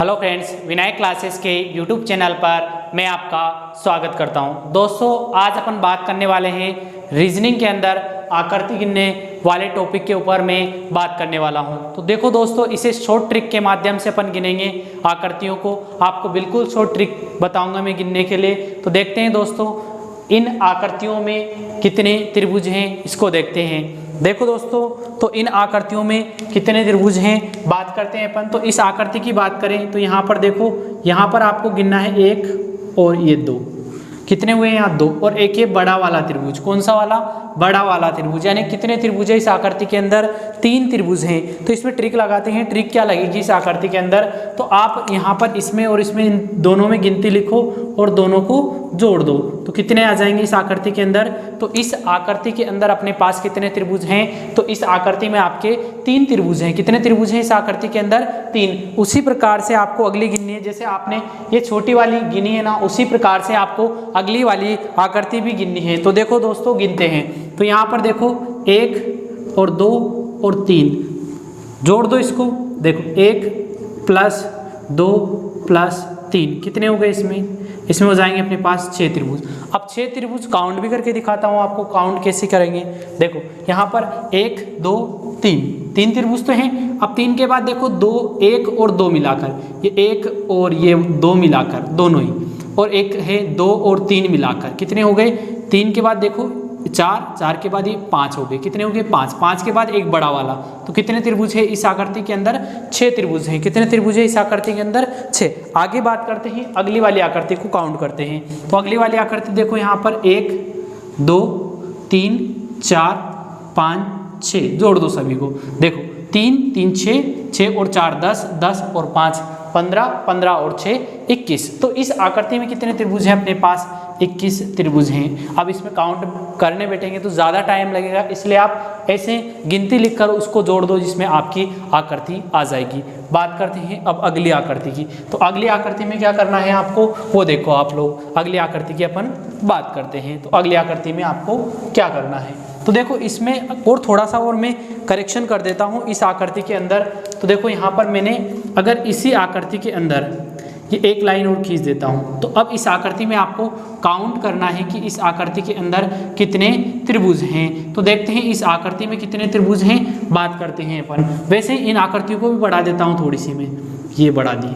Hello friends, Vinayak classes के YouTube channel पर मैं आपका स्वागत करता हूं। दोस्तों, आज अपन बात करने वाले हैं रीजनिंग के अंदर आकृति गिनने वाले टॉपिक के ऊपर मैं बात करने वाला हूं। तो देखो दोस्तों, इसे शॉर्ट ट्रिक के माध्यम से अपन गिनेंगे आकृतियों को। आपको बिल्कुल शॉर्ट ट्रिक बताऊंगा मैं गिनने के लिए। तो देखते हैं दोस्तों, इन आकृतियों में कितने त्रिभुज हैं, इसको देखते हैं। देखो दोस्तों, तो इन आकृतियों में कितने त्रिभुज हैं बात करते हैं अपन। तो इस आकृति की बात करें तो यहाँ पर देखो, यहाँ पर आपको गिनना है 1 और ये 2। कितने हुए हैं यहाँ 2, और एक ये बड़ा वाला त्रिभुज। कौन सा वाला? बड़ा वाला त्रिभुज। यानी कितने त्रिभुज है इस आकृति के अंदर? 3 त्रिभुज हैं। तो इसमें ट्रिक लगाते हैं। ट्रिक क्या लगेगी इस आकृति के अंदर? तो आप यहाँ पर इसमें और इसमें इन दोनों में गिनती लिखो और दोनों को जोड़ दो। तो कितने आ जाएंगे इस आकृति के अंदर? तो इस आकृति के अंदर अपने पास कितने त्रिभुज हैं? तो इस आकृति में आपके 3 त्रिभुज हैं। कितने त्रिभुज हैं इस आकृति के अंदर? 3। उसी प्रकार से आपको अगली गिननी है। जैसे आपने ये छोटी वाली गिनी है ना, उसी प्रकार से आपको अगली वाली आकृति भी गिननी है। तो देखो दोस्तों, गिनते हैं। तो यहाँ पर देखो 1 और 2 और 3 जोड़ दो इसको। देखो 1 + 2 + 3 कितने हो गए इसमें हो जाएंगे अपने पास 6 त्रिभुज। अब 6 त्रिभुज काउंट भी करके दिखाता हूँ आपको, काउंट कैसे करेंगे। देखो यहाँ पर 1 2 3 त्रिभुज तो हैं। अब 3 के बाद देखो 2, 1 और 2 मिलाकर, ये 1 और ये 2 मिलाकर दोनों ही, और एक है 2 और 3 मिलाकर कितने हो गए? 3 के बाद देखो 4 के बाद ये 5 हो गए। कितने हो गए? 5 के बाद एक बड़ा वाला। तो कितने त्रिभुज है इस आकृति के अंदर? 6 त्रिभुज हैं। कितने त्रिभुज है इस आकृति के अंदर? 6। आगे बात करते हैं, अगली वाली आकृति को काउंट करते हैं। तो अगली वाली आकृति देखो, यहाँ पर 1 2 3 4 5 6 जोड़ दो सभी को। देखो 3 3 6 और 4 10 10 और 5 15 15 और 6 21। तो इस आकृति में कितने त्रिभुज हैं अपने पास? 21 त्रिभुज हैं। अब इसमें काउंट करने बैठेंगे तो ज़्यादा टाइम लगेगा, इसलिए आप ऐसे गिनती लिखकर उसको जोड़ दो, जिसमें आपकी आकृति आ जाएगी। बात करते हैं अब अगली आकृति की। तो अगली आकृति में क्या करना है आपको, वो देखो आप लोग। अगली आकृति की अपन बात करते हैं। तो अगली आकृति में आपको क्या करना है? तो देखो इसमें और थोड़ा सा और मैं करेक्शन कर देता हूँ इस आकृति के अंदर। तो देखो यहाँ पर मैंने अगर इसी आकृति के अंदर ये एक लाइन और खींच देता हूँ, तो अब इस आकृति में आपको काउंट करना है कि इस आकृति के अंदर कितने त्रिभुज हैं। तो देखते हैं इस आकृति में कितने त्रिभुज हैं, बात करते हैं अपन। वैसे इन आकृतियों को भी बढ़ा देता हूँ थोड़ी सी मैं, ये बढ़ा दी,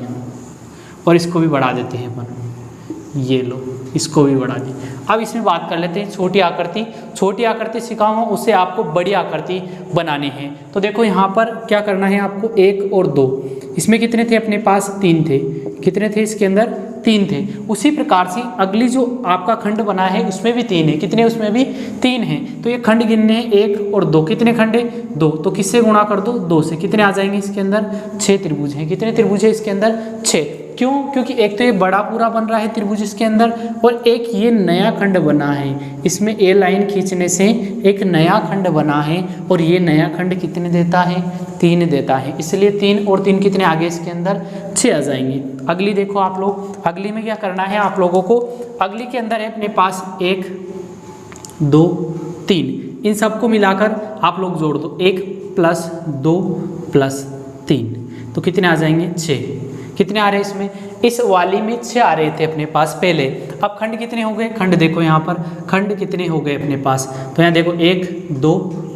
और इसको भी बढ़ा देते हैं अपन। ये लो, इसको भी बढ़ा दी। अब इसमें बात कर लेते हैं छोटी आकृति। छोटी आकृति सिखाऊंगा, उससे आपको बड़ी आकृति बनानी है। तो देखो यहाँ पर क्या करना है आपको, 1 और 2। इसमें कितने थे अपने पास? 3 थे। कितने थे इसके अंदर? 3 थे। उसी प्रकार से अगली जो आपका खंड बना है उसमें भी 3 है। कितने? उसमें भी 3 हैं। तो ये खंड गिनने हैं 1 और 2। कितने खंड है? 2। तो किससे गुणा कर दो? 2 से। कितने आ जाएंगे इसके अंदर? 6 त्रिभुज हैं। कितने त्रिभुज है इसके अंदर? 6। क्यों? क्योंकि एक तो ये बड़ा पूरा बन रहा है त्रिभुज इसके अंदर, और एक ये नया खंड बना है। इसमें ए लाइन खींचने से एक नया खंड बना है, और ये नया खंड कितने देता है? 3 देता है। इसलिए 3 और 3 कितने आ गए इसके अंदर? 6 आ जाएंगे। अगली देखो आप लोग, अगली में क्या करना है आप लोगों को? अगली के अंदर है अपने पास 1 2 3। इन सबको मिलाकर आप लोग जोड़ दो। 1 + 2 + 3, तो कितने आ जाएंगे? 6। कितने आ रहे हैं इसमें? इस वाली में 6 आ रहे थे अपने पास पहले। अब खंड कितने हो गए? खंड देखो यहाँ पर, खंड कितने हो गए अपने पास? तो यहाँ देखो 1 2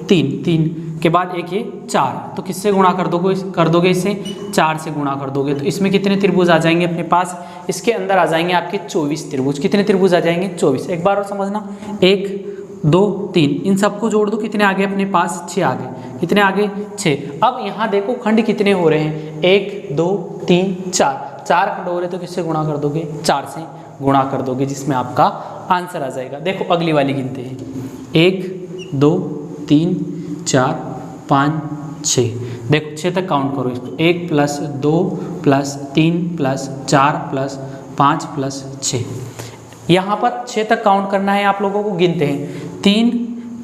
3 के बाद एक ये 4। तो किससे गुणा कर दोगे इससे? 4 से गुणा कर दोगे। तो इसमें कितने त्रिभुज आ जाएंगे अपने पास? इसके अंदर आ जाएंगे आपके 24 त्रिभुज। कितने त्रिभुज आ जाएंगे? 24। एक बार और समझना, 1 2 3, इन सबको जोड़ दो। कितने आ गए अपने पास? 6 आ गए। कितने आ गए? 6। अब यहाँ देखो खंड कितने हो रहे हैं? 1 2 3 4 खंड हो रहे, तो किससे गुणा कर दोगे? 4 से गुणा कर दोगे, जिसमें आपका आंसर आ जाएगा। देखो अगली वाली गिनते हैं। 1 2 3 4 5 6। देखो 6 तक काउंट करो इसको। 1 + 2 + 3 + 4 + 5 + 6। यहाँ पर 6 तक काउंट करना है आप लोगों को। गिनते हैं। 3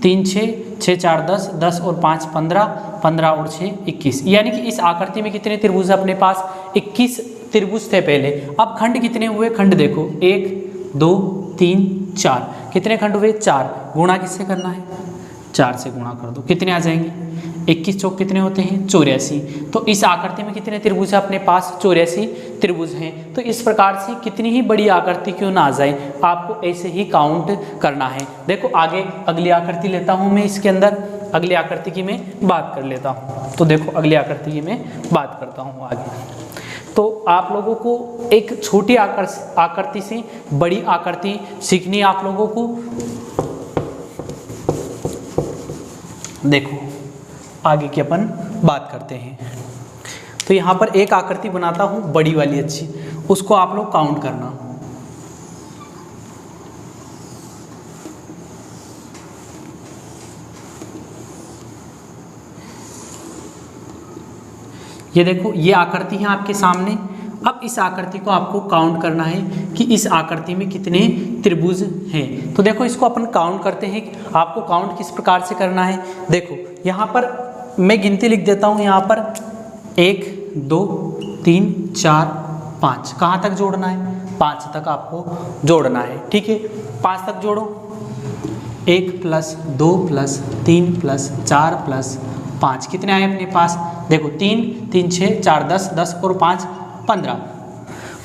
3 6 6 4 10 10 और 5 15 15 और 6 21। यानी कि इस आकृति में कितने त्रिभुज अपने पास? 21 त्रिभुज थे पहले। अब खंड कितने हुए? खंड देखो 1 2 3 4। कितने खंड हुए? 4। गुणा किससे करना है? 4 से गुणा कर दो। कितने आ जाएंगे? 21 चौक कितने होते हैं 84। तो इस आकृति में कितने त्रिभुज है अपने पास 84 त्रिभुज हैं। तो इस प्रकार से कितनी ही बड़ी आकृति क्यों ना आ जाए, आपको ऐसे ही काउंट करना है। देखो आगे अगली आकृति लेता हूँ मैं, इसके अंदर अगली आकृति की मैं बात कर लेता हूँ। तो देखो अगली आकृति की मैं बात करता हूँ आगे। तो आप लोगों को एक छोटी आकृति से बड़ी आकृति सीखनी है आप लोगों को। देखो आगे की अपन बात करते हैं। तो यहाँ पर एक आकृति बनाता हूँ बड़ी वाली अच्छी, उसको आप लोग काउंट करना। ये देखो ये आकृति है आपके सामने। अब इस आकृति को आपको काउंट करना है कि इस आकृति में कितने त्रिभुज हैं। तो देखो इसको अपन काउंट करते हैं। आपको काउंट किस प्रकार से करना है, देखो यहाँ पर मैं गिनती लिख देता हूँ। यहाँ पर 1 2 3 4 5, कहाँ तक जोड़ना है 5 तक आपको जोड़ना है, ठीक है। 5 तक जोड़ो, 1 + 2 + 3 + 4 + 5 कितने आए अपने पास, देखो 3 3 6 4 10 10 और 5 15।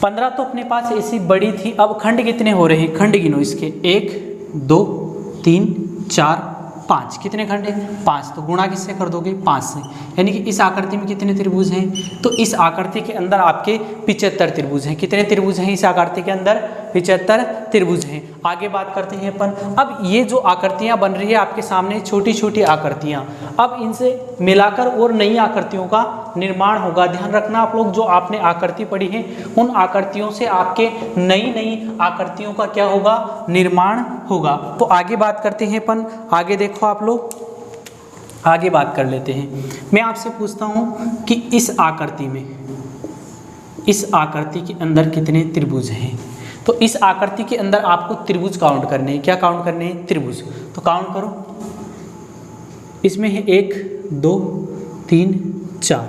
15 तो अपने पास ऐसी बड़ी थी। अब खंड कितने हो रहे हैं, खंड गिनो इसके, 1 2 3 4 5, कितने खंड है 5। तो गुणा किससे कर दोगे 5 से, यानी कि इस आकृति में कितने त्रिभुज हैं, तो इस आकृति के अंदर आपके 75 त्रिभुज हैं। कितने त्रिभुज हैं इस आकृति के अंदर 75 त्रिभुज हैं। आगे बात करते हैं अपन। अब ये जो आकृतियां बन रही है आपके सामने, छोटी छोटी आकृतियां, अब इनसे मिलाकर और नई आकृतियों का निर्माण होगा। ध्यान रखना आप लोग, जो आपने आकृति पढ़ी है उन आकृतियों से आपके नई नई आकृतियों का क्या होगा, निर्माण होगा। तो आगे बात करते हैं अपन। आगे देखो आप लोग, आगे बात कर लेते हैं। मैं आपसे पूछता हूँ कि इस आकृति में, इस आकृति के अंदर कितने त्रिभुज हैं। तो इस आकृति के अंदर आपको त्रिभुज काउंट करने हैं। क्या काउंट करने हैं, त्रिभुज। तो काउंट करो, इसमें है 1 2 3 4,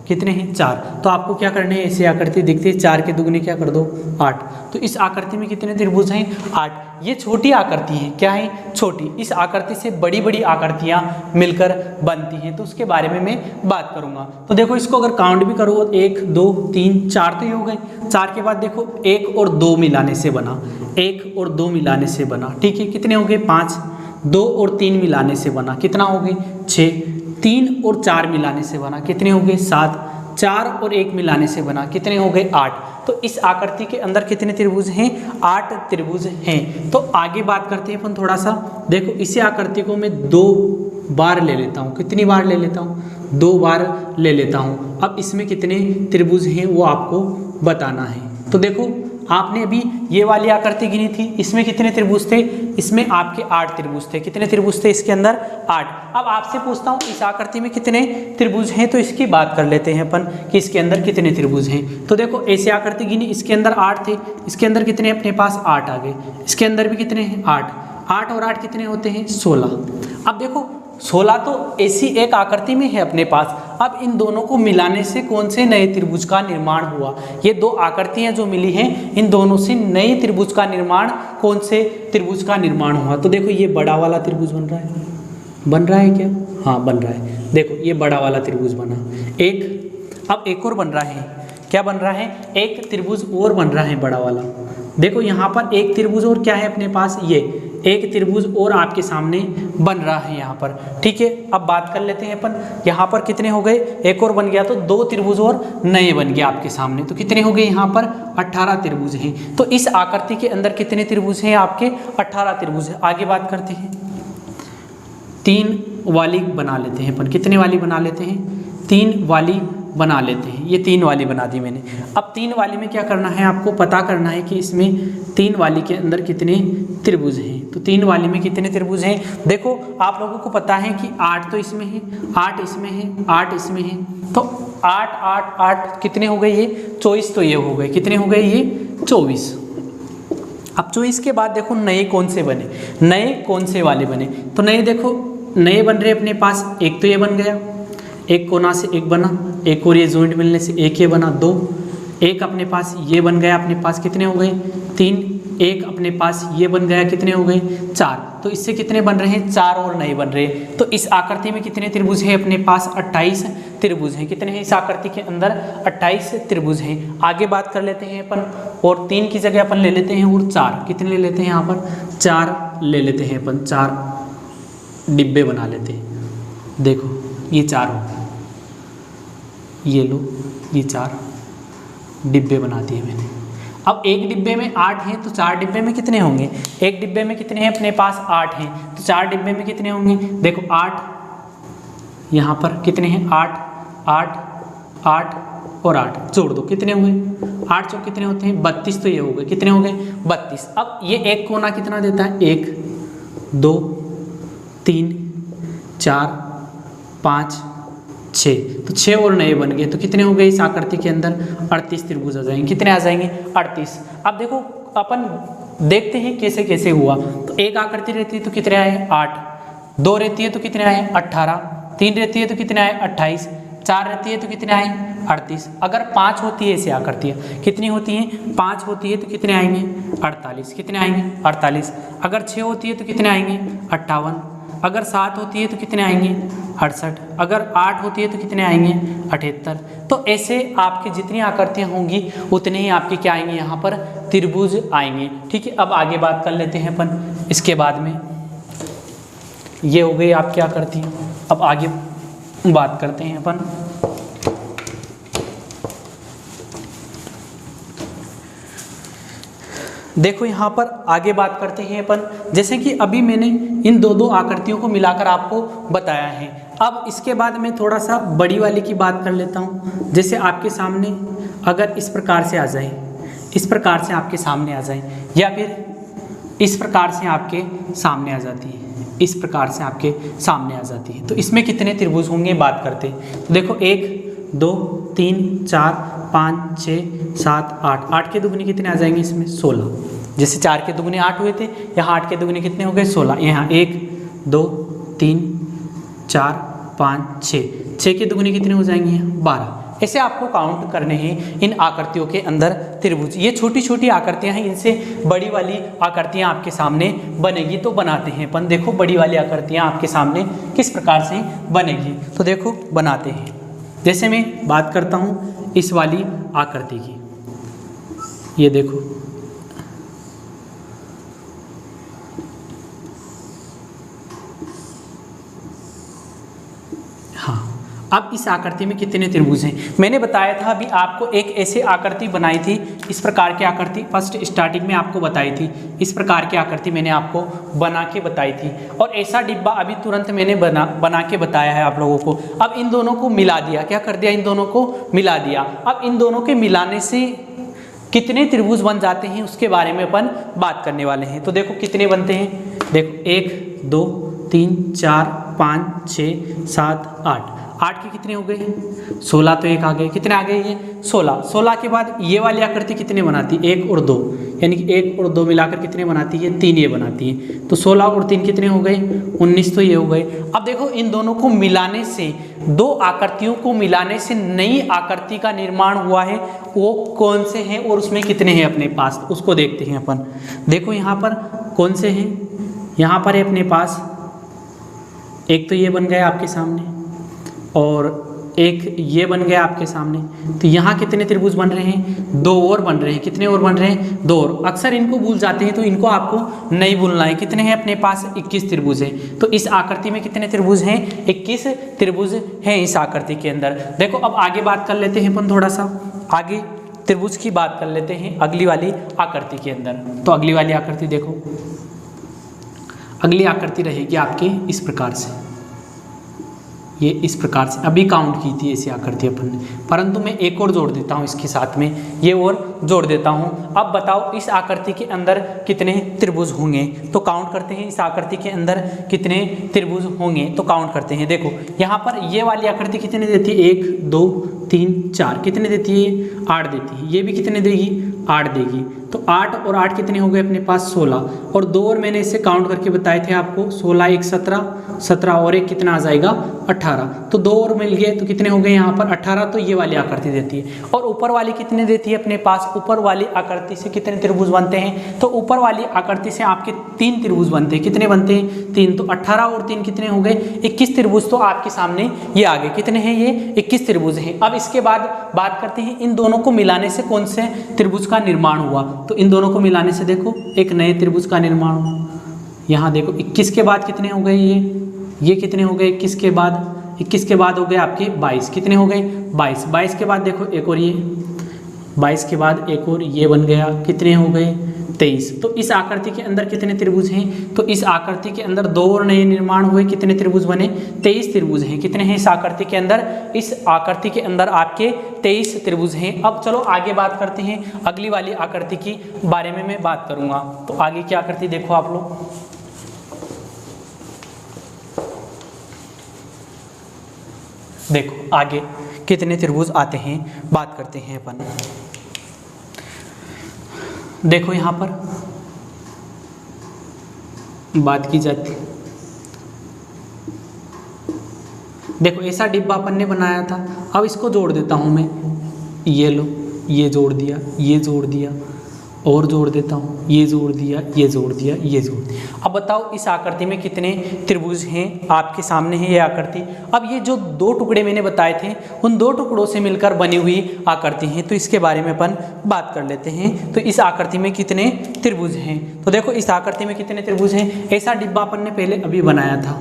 कितने हैं 4। तो आपको क्या करने हैं, ऐसी आकृति दिखती है 4 के दुगने क्या कर दो 8। तो इस आकृति में कितने त्रिभुज हैं 8। ये छोटी आकृति है, क्या है छोटी। इस आकृति से बड़ी बड़ी आकृतियां मिलकर बनती हैं, तो उसके बारे में मैं बात करूंगा। तो देखो इसको अगर काउंट भी करो, 1 2 3 4 तो ये हो गए। 4 के बाद देखो 1 और 2 मिलाने से बना, 1 और 2 मिलाने से बना, ठीक है। कितने हो गए 5। 2 और 3 मिलाने से बना, कितना हो गए 6। 3 और 4 मिलाने से बना, कितने हो गए 7। 4 और 1 मिलाने से बना, कितने हो गए 8। तो इस आकृति के अंदर कितने त्रिभुज हैं 8 त्रिभुज हैं। तो आगे बात करते हैं अपन थोड़ा सा। देखो इसी आकृति को मैं 2 बार ले लेता हूँ। कितनी बार ले लेता हूँ, 2 बार ले लेता हूँ। अब इसमें कितने त्रिभुज हैं वो आपको बताना है। तो देखो आपने अभी ये वाली आकृति गिनी थी, इसमें कितने त्रिभुज थे, इसमें आपके 8 त्रिभुज थे। कितने त्रिभुज थे इसके अंदर 8। अब आपसे पूछता हूँ इस आकृति में कितने त्रिभुज हैं, तो इसकी बात कर लेते हैं अपन कि इसके अंदर कितने त्रिभुज हैं। तो देखो ऐसी आकृति गिनी, इसके अंदर 8 थे, इसके अंदर कितने अपने पास 8 आ गए। इसके अंदर भी कितने हैं 8। 8 और 8 कितने होते हैं 16। अब देखो 16 तो ऐसी एक आकृति में है अपने पास। अब इन दोनों को मिलाने से कौन से नए त्रिभुज का निर्माण हुआ। ये 2 आकृतियां जो मिली हैं, इन दोनों से नए त्रिभुज का निर्माण, कौन से त्रिभुज का निर्माण हुआ। तो देखो ये बड़ा वाला त्रिभुज बन रहा है, बन रहा है क्या, हाँ बन रहा है। देखो ये बड़ा वाला त्रिभुज बना एक। अब एक और बन रहा है, क्या बन रहा है, एक त्रिभुज और बन रहा है बड़ा वाला। देखो यहाँ पर एक त्रिभुज और क्या है अपने पास, ये एक त्रिभुज और आपके सामने बन रहा है यहाँ पर, ठीक है। अब बात कर लेते हैं अपन, यहाँ पर कितने हो गए, एक और बन गया, तो 2 त्रिभुज और नए बन गए आपके सामने। तो कितने हो गए यहाँ पर 18 त्रिभुज हैं। तो इस आकृति के अंदर कितने त्रिभुज हैं आपके 18 त्रिभुज हैं। आगे बात करते हैं, 3 वाली बना लेते हैं अपन। कितने वाली बना लेते हैं, 3 वाली बना लेते हैं। ये 3 वाली बना दी मैंने। अब 3 वाली में क्या करना है, आपको पता करना है कि इसमें 3 वाली के अंदर कितने त्रिभुज हैं। तो 3 वाली में कितने त्रिभुज हैं, देखो आप लोगों को पता है कि 8 तो इसमें है, 8 इसमें है, 8 इसमें है। तो 8 8 8 कितने हो गए, ये 24। तो ये हो गए, कितने हो गए ये 24। अब 24 के बाद देखो नए कौन से बने, नए कौन से वाले बने। तो नए देखो नए बन रहे अपने पास, एक तो ये बन गया, एक कोना से एक बना, एक और ये जॉइंट मिलने से एक ये बना 2। एक अपने पास ये बन गया, अपने पास कितने हो गए 3। एक अपने पास ये बन गया, कितने हो गए 4। तो इससे कितने बन रहे हैं 4 और नहीं बन रहे। तो इस आकृति में कितने त्रिभुज है अपने पास 28 त्रिभुज हैं। कितने हैं इस आकृति के अंदर 28 त्रिभुज हैं। आगे बात कर लेते हैं अपन, और 3 की जगह अपन ले लेते हैं और 4, कितने ले लेते हैं यहाँ पर 4 ले लेते हैं अपन, 4 डिब्बे बना लेते हैं। देखो ये 4 हो गए, ये लो ये 4 डिब्बे बना दिए मैंने। अब एक डिब्बे में 8 हैं तो 4 डिब्बे में कितने होंगे, एक डिब्बे में कितने हैं अपने पास 8 हैं, तो 4 डिब्बे में कितने होंगे, देखो 8 यहाँ पर कितने हैं 8 8 8 और 8 जोड़ दो, कितने हुए 8 चौक कितने होते हैं 32। तो ये हो गए, कितने हो गए 32। अब ये एक कोना कितना देता है 1 2 3 4 5 6, तो 6 और नए बन गए। तो कितने हो गए इस आकृति के अंदर 38 त्रिभुज आ जाएंगे। कितने आ जाएंगे 38। अब देखो अपन देखते हैं कैसे कैसे हुआ। तो एक आकृति रहती है तो कितने आए 8, 2 रहती है तो कितने आए 18, 3 रहती है तो कितने आए 28, 4 रहती है तो कितने आए 38। अगर 5 होती है ऐसी आकृतियाँ, कितनी होती हैं 5 होती है तो कितने आएंगे 48, कितने आएंगे 48। अगर 6 होती है तो कितने आएंगे 58, अगर 7 होती है तो कितने आएंगे 68, अगर 8 होती है तो कितने आएंगे 78। तो ऐसे आपके जितनी आकृतियाँ होंगी उतने ही आपके क्या आएंगे यहाँ पर त्रिभुज आएंगे। ठीक है, अब आगे बात कर लेते हैं अपन। इसके बाद में ये हो गई आपकी आकृतियाँ। अब आगे बात करते हैं अपन। देखो यहाँ पर आगे बात करते हैं अपन, जैसे कि अभी मैंने इन दो आकृतियों को मिलाकर आपको बताया है। अब इसके बाद मैं थोड़ा सा बड़ी वाली की बात कर लेता हूँ। जैसे आपके सामने अगर इस प्रकार से आ जाए, इस प्रकार से आपके सामने आ जाए, या फिर इस प्रकार से आपके सामने आ जाती है, इस प्रकार से आपके सामने आ जाती है, तो इसमें कितने त्रिभुज होंगे बात करते हैं। तो देखो 1 2 3 4 5 6 7 8, 8 के दुगने कितने आ जाएंगे इसमें 16। जैसे 4 के दुगने 8 हुए थे, यहाँ 8 के दुगने कितने हो गए 16। यहाँ 1 2 3 4 5 6 के दुगने कितने हो जाएंगे 12। ऐसे आपको काउंट करने हैं इन आकृतियों के अंदर त्रिभुज। ये छोटी छोटी आकृतियां हैं, इनसे बड़ी वाली आकृतियां आपके सामने बनेगी। तो बनाते हैं अपन। देखो बड़ी वाली आकृतियां आपके सामने किस प्रकार से बनेगी, तो देखो बनाते हैं। जैसे मैं बात करता हूँ इस वाली आकृति की, ये देखो हाँ। अब इस आकृति में कितने त्रिभुज हैं मैंने बताया था अभी आपको। एक ऐसे आकृति बनाई थी, इस प्रकार की आकृति फर्स्ट स्टार्टिंग में आपको बताई थी। इस प्रकार की आकृति मैंने आपको बना के बताई थी, और ऐसा डिब्बा अभी तुरंत मैंने बना के बताया है आप लोगों को। अब इन दोनों को मिला दिया, क्या कर दिया, इन दोनों को मिला दिया। अब इन दोनों के मिलाने से कितने त्रिभुज बन जाते हैं उसके बारे में अपन बात करने वाले हैं। तो देखो कितने बनते हैं, देखो 1 2 3 4 5 6 7 8, 8 के कितने हो गए 16। तो एक आ गए, कितने आ गए ये 16। 16 के बाद ये वाली आकृति कितने बनाती है 1 और 2, यानी कि 1 और 2 मिलाकर कितने बनाती है 3 ये बनाती है। तो 16 और 3 कितने हो गए 19, तो ये हो गए। अब देखो इन दोनों को मिलाने से, दो आकृतियों को मिलाने से नई आकृति का निर्माण हुआ है। वो कौन से हैं और उसमें कितने हैं अपने पास, उसको देखते हैं अपन। देखो यहाँ पर कौन से हैं, यहाँ पर है अपने पास एक तो ये बन गया आपके सामने, और एक ये बन गया आपके सामने। तो यहाँ कितने त्रिभुज बन रहे हैं 2 और बन रहे हैं। कितने और बन रहे हैं 2 और। अक्सर इनको भूल जाते हैं, तो इनको आपको नहीं भूलना है। कितने हैं अपने पास 21 त्रिभुज हैं। तो इस आकृति में कितने त्रिभुज हैं 21 त्रिभुज हैं इस आकृति के अंदर। देखो अब आगे बात कर लेते हैं अपन, थोड़ा सा आगे त्रिभुज की बात कर लेते हैं अगली वाली आकृति के अंदर। तो अगली वाली आकृति देखो, अगली आकृति रहेगी आपकी इस प्रकार से, ये इस प्रकार से। अभी काउंट की थी ऐसी आकृति अपन ने, परंतु मैं एक और जोड़ देता हूँ इसके साथ में, ये और जोड़ देता हूँ। अब बताओ इस आकृति के अंदर कितने त्रिभुज होंगे, तो काउंट करते हैं। इस आकृति के अंदर कितने त्रिभुज होंगे तो काउंट करते हैं। देखो यहाँ पर ये वाली आकृति कितने देती है 1 2 3 4, कितने देती है 8 देती है। ये भी कितने देगी 8 देगी। तो 8 और 8 कितने हो गए अपने पास 16, और 2 और मैंने इसे काउंट करके बताए थे आपको 16 1 17 17 और एक कितना आ जाएगा 18, तो 2 और मिल गए तो कितने हो गए यहाँ पर 18, तो ये वाली आकृति देती है। और ऊपर वाली कितने देती है अपने पास, ऊपर वाली आकृति से कितने त्रिभुज बनते हैं, तो ऊपर वाली आकृति से आपके 3 त्रिभुज बनते हैं। कितने बनते हैं, 3, तो 18 और 3 कितने हो गए 21 त्रिभुज। तो आपके सामने ये आ गए, कितने हैं ये 21 त्रिभुज हैं। अब इसके बाद बात करते हैं इन दोनों को मिलाने से कौन से त्रिभुज का निर्माण हुआ, तो इन दोनों को मिलाने से देखो एक नए त्रिभुज का निर्माण हुआ। यहाँ देखो 21 के बाद कितने हो गए ये कितने हो गए 21 के बाद हो गए आपके 22, कितने हो गए 22 के बाद देखो एक और ये 22 के बाद एक और ये बन गया, कितने हो गए 23। तो इस आकृति के अंदर कितने त्रिभुज हैं, तो इस आकृति के अंदर 2 और नए निर्माण हुए, कितने त्रिभुज बने 23 त्रिभुज हैं। कितने हैं इस आकृति के अंदर, इस आकृति के अंदर आपके 23 त्रिभुज हैं। अब चलो आगे बात करते हैं, अगली वाली आकृति की बारे में मैं बात करूंगा। तो आगे की आकृति देखो आप लोग, देखो आगे कितने त्रिभुज आते हैं बात करते हैं अपन। देखो यहाँ पर बात की जाती, देखो ऐसा डिब्बा अपन ने बनाया था। अब इसको जोड़ देता हूँ मैं, ये लो, ये जोड़ दिया, ये जोड़ दिया, और जोड़ देता हूँ, ये जोड़ दिया, ये जोड़ दिया, ये जोड़ दिया। अब बताओ इस आकृति में कितने त्रिभुज हैं, आपके सामने है ये आकृति। अब ये जो 2 टुकड़े मैंने बताए थे उन 2 टुकड़ों से मिलकर बनी हुई आकृति है, तो इसके बारे में अपन बात कर लेते हैं। तो इस आकृति में कितने त्रिभुज हैं, तो देखो इस आकृति में कितने त्रिभुज हैं। ऐसा डिब्बा अपन ने पहले अभी बनाया था,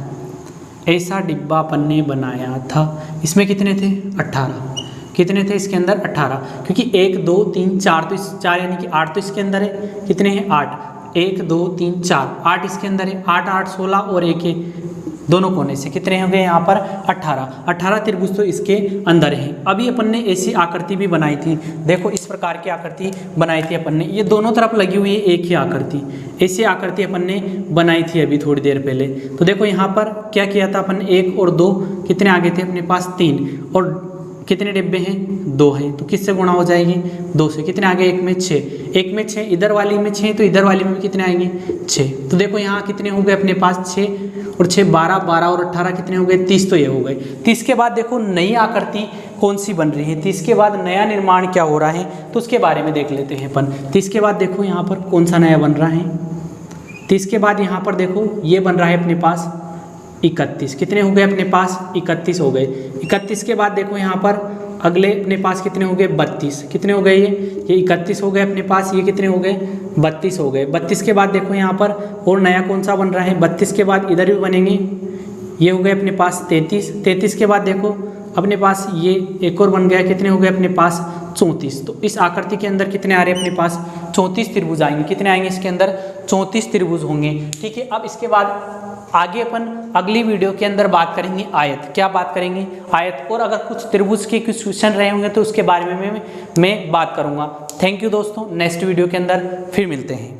ऐसा डिब्बा अपन ने बनाया था, इसमें कितने थे 18, कितने थे इसके अंदर 18, क्योंकि 1 2 3 4, तो इस 4 यानी कि 8 तो इसके अंदर है, कितने हैं 8, 1 2 3 4, 8 इसके अंदर है, 8 8 16 और 1 है, दोनों कोने से कितने हो गए यहाँ पर 18 त्रिभुज तो इसके अंदर है। अभी अपन ने ऐसी आकृति भी बनाई थी, देखो इस प्रकार की आकृति बनाई थी अपन ने, ये दोनों तरफ लगी हुई है एक ही आकृति, ऐसी आकृति अपन ने बनाई थी अभी थोड़ी देर पहले। तो देखो यहाँ पर क्या किया था अपन, 1 और 2 कितने आ गए थे अपने पास 3, और कितने डिब्बे हैं 2 हैं, तो किससे गुणा हो जाएगी 2 से, कितने आ गए 1 में 6, 1 में 6, इधर वाली में 6, तो इधर वाली में भी कितने आएंगे 6। तो देखो यहाँ कितने हो गए अपने पास 6 और 6 12, 12 और 18 कितने हो गए 30, तो ये हो गए 30। के बाद देखो नई आकृति कौन सी बन रही है, 30 के बाद नया निर्माण क्या हो रहा है, तो उसके बारे में देख लेते हैं अपन। 30 के बाद देखो यहाँ पर कौन सा नया बन रहा है, 30 के बाद यहाँ पर देखो ये बन रहा है अपने पास 31, कितने हो गए अपने पास 31 हो गए। 31 के बाद देखो यहाँ पर अगले अपने पास कितने हो गए 32, कितने हो गए ये 31 हो गए अपने पास, ये कितने हो गए 32 हो गए। 32 के बाद देखो यहाँ पर और नया कौन सा बन रहा है, 32 के बाद इधर भी बनेंगे, ये हो गए अपने पास 33, 33 के बाद देखो अपने पास ये एक और बन गया, कितने हो गए अपने पास 34। तो इस आकृति के अंदर कितने आ रहे हैं अपने पास 34 त्रिभुज आएंगे, कितने आएंगे इसके अंदर 34 त्रिभुज होंगे। ठीक है, अब इसके बाद आगे अपन अगली वीडियो के अंदर बात करेंगे आयत, क्या बात करेंगे आयत, और अगर कुछ त्रिभुज के कुछ क्वेश्चन रहे होंगे तो उसके बारे में मैं बात करूंगा। थैंक यू दोस्तों, नेक्स्ट वीडियो के अंदर फिर मिलते हैं।